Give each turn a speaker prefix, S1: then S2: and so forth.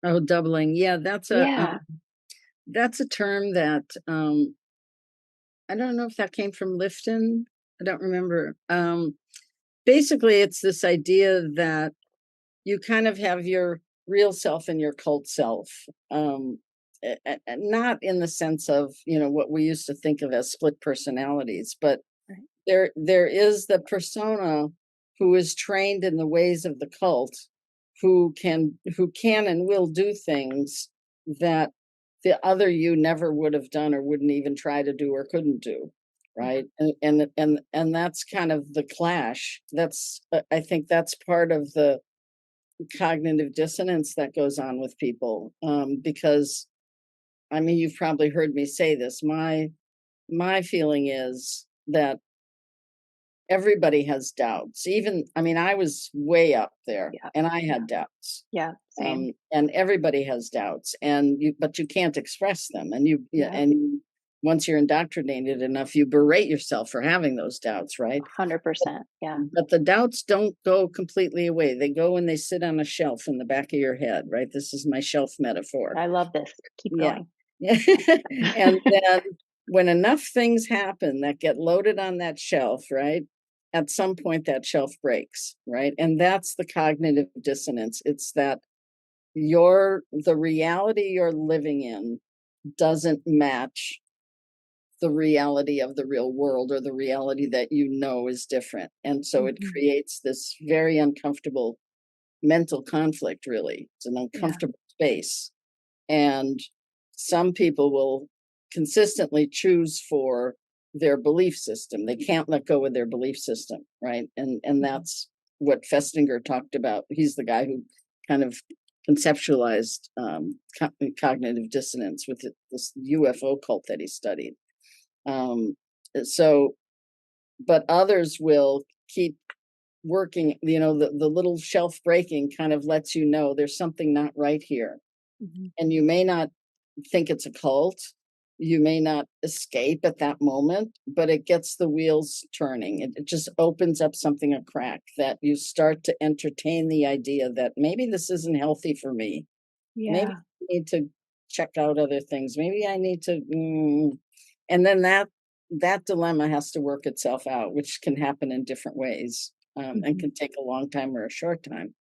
S1: Oh, doubling. Yeah,
S2: Yeah.
S1: that's a term that I don't know if that came from Lifton. I don't remember. Basically, it's this idea that you kind of have your real self and your cult self. Not in the sense of, what we used to think of as split personalities, but
S2: Right.
S1: there is the persona who is trained in the ways of the cult, who can and will do things that the other you never would have done or wouldn't even try to do or couldn't do,
S2: Yeah.
S1: right? And that's kind of the clash. That's I think that's part of the cognitive dissonance that goes on with people, because I mean, you've probably heard me say this. My feeling is that everybody has doubts. Even, I mean, I was way up there
S2: Yeah.
S1: and I
S2: Yeah.
S1: had doubts.
S2: Yeah. Same.
S1: And everybody has doubts, but you can't express them. And yeah,
S2: Yeah.
S1: and once you're indoctrinated enough, you berate yourself for having those doubts, right?
S2: 100%. Yeah.
S1: But the doubts don't go completely away. They go and they sit on a shelf in the back of your head, right? This is my shelf metaphor.
S2: I love this. Keep
S1: Yeah.
S2: going.
S1: And then when enough things happen that get loaded on that shelf, right? At some point that shelf breaks, right? And that's the cognitive dissonance. It's that the reality you're living in doesn't match the reality of the real world, or the reality that is different. And so it
S2: Mhm.
S1: creates this very uncomfortable mental conflict, really. It's an
S2: Yeah.
S1: uncomfortable space. And some people will consistently choose for their belief system. They can't let go of their belief system, right? And
S2: Mhm.
S1: that's what Festinger talked about. He's the guy who kind of conceptualized cognitive dissonance with this UFO cult that he studied. Um, so, but others will keep working. The little shelf breaking kind of lets you know there's something not right here,
S2: Mhm.
S1: and you may not think it's a cult. You may not escape at that moment, but it gets the wheels turning. It just opens up something, a crack, that you start to entertain the idea that maybe this isn't healthy for me. Maybe
S2: Yeah.
S1: I need to check out other things. Maybe I need to, and then that dilemma has to work itself out, which can happen in different ways, and
S2: Mhm.
S1: can take a long time or a short time.